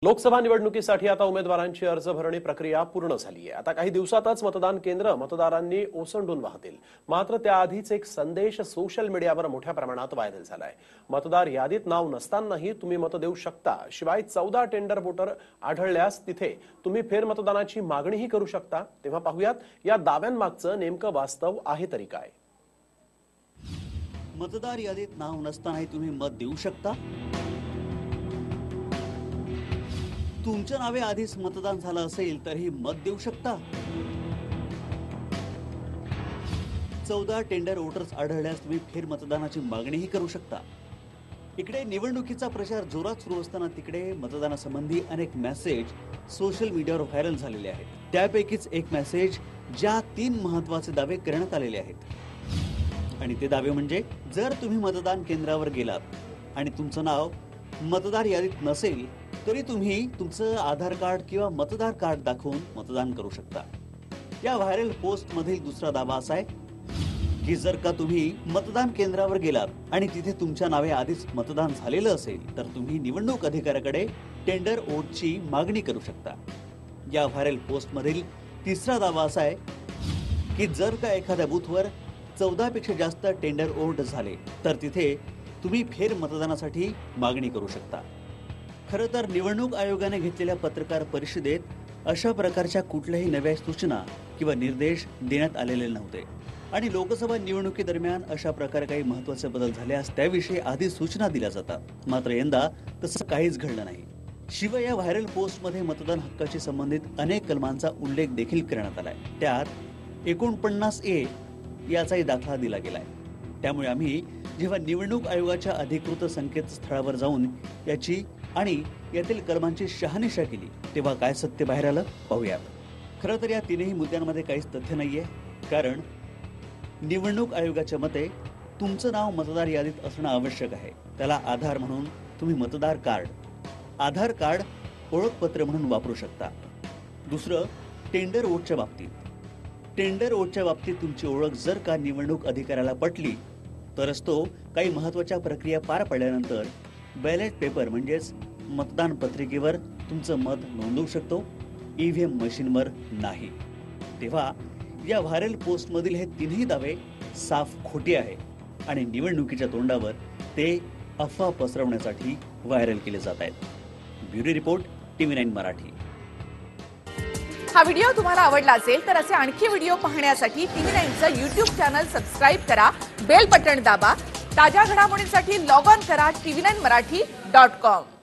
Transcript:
लोकसभा निवडणुकीसाठी आता उमेदवारांची अर्ज भरणी प्रक्रिया पूर्ण झाली आहे। आता काही दिवसातच मतदान केंद्र मतदारांनी ओसंडून वाहतील। मात्र त्याआधीच एक संदेश सोशल मीडियावर मोठ्या प्रमाणात व्हायरल झालाय। मतदार यादीत नाव नसतानाही तुम्ही मत देऊ शकता। शिवाय 14 टेंडर वोटर आढळल्यास तिथे तुम्ही फेरमतदानाची मागणीही करू शकता। तेव्हा पाहूयात या दाव्यांमागचं नेमकं वास्तव आहे तरी काय। मतदार यादीत नाव नसतानाही तुम्ही मत देऊ शकता। तुमच्या नावे आधीच मतदान झालं असेल तरीही मत देऊ शकता। 14 टेंडर वोटर्स आढळल्यास तुम्ही फेरमतदानाची मागणीही करू शकता। इकडे निवडणुकीचा प्रचार जोरात सुरू असताना तिकडे मतदानासंबंधी अनेक मेसेज सोशल मीडियावर व्हायरल झालेले आहेत। त्यापैकीच एक मेसेज ज्या 3 महत्त्वाचे दावे करण्यात आलेले आहेत आणि ते दावे म्हणजे जर तुम्ही मतदान केंद्रावर गेलात आणि तुमचं नाव मतदार यादीत नसेल तरी तुम्ही तुमचं आधार कार्ड किंवा मतदार कार्ड दाखवून मतदान करू शकता। या व्हायरल पोस्ट मधील दुसरा दावा असा आहे की जर का तुम्ही मतदान केंद्रावर गेलात आणि तिथे तुमच्या नावे आधीच मतदान झालेलं असेल तर तुम्ही निवडणूक अधिकाऱ्याकडे टेंडर वोटची मागणी करू शकता। या व्हायरल पोस्ट मधील तिसरा दावा असा आहे की जर का एखाद्या बूथवर 14 पेक्षा जास्त टेंडर वोट झाले तर तिथे तुम्ही फेर मतदानासाठी मागणी करू शकता। खरं तर निवडणूक आयोगाने घेतलेल्या पत्रकार परिषदेत अशा प्रकारच्या कुठल्याही नव्या सूचना किंवा निर्देश देण्यात आलेले नव्हते आणि लोकसभा निवडणुकीदरम्यान अशा प्रकारे काही महत्त्वाचे बदल झाल्यास त्याविषयी आधी सूचना दिल्या जातात। मात्र यंदा तसं काहीच घडलं नाही। शिवाय या व्हायरल पोस्टमध्ये मतदान हक्काशी संबंधित अनेक कलमांचा उल्लेख देखील करण्यात आलाय। त्यात 49A याचाही दाखला दिला गेलाय। त्यामुळे आम्ही जेव्हा निवडणूक आयोगाच्या अधिकृत संकेतस्थळावर जाऊन याची आणि यातील कलमांची शहानिशा केली तेव्हा काय सत्य बाहेर आलं पाहूयात। खरं तर या तीनही मुद्द्यांमध्ये काहीच तथ्य नाहीये, कारण निवडणूक आयोगाच्या मते तुमचं नाव मतदार यादीत असणं आवश्यक आहे। त्याला आधार म्हणून तुम्ही मतदार कार्ड, आधार कार्ड ओळखपत्र म्हणून वापरू शकता। दुसरं, टेंडर वोटच्या बाबतीत तुमची ओळख जर का निवडणूक अधिकाऱ्याला पटली तरच तो काही महत्त्वाच्या प्रक्रिया पार पडल्यानंतर बॅलेट पेपर म्हणजेच मतदान पत्रिकेवर तुमचं मत नोंदवू शकतो, EVM मशीनवर नाही। तेव्हा या व्हायरल पोस्टमधील हे तीनही दावे साफ खोटे आहे आणि निवडणुकीच्या तोंडावर ते अफवा पसरवण्यासाठी व्हायरल केले जात आहेत। Bureau report, TV9 Marathi. हा व्हिडिओ तुम्हाला आवडला असेल तर असे आणखी व्हिडिओ पाहण्यासाठी TV9चं YouTube चॅनल सबस्क्राइब करा, बेल बटन दाबा। ताज्या घडामोडींसाठी लॉग ऑन करा tv9marathi.com।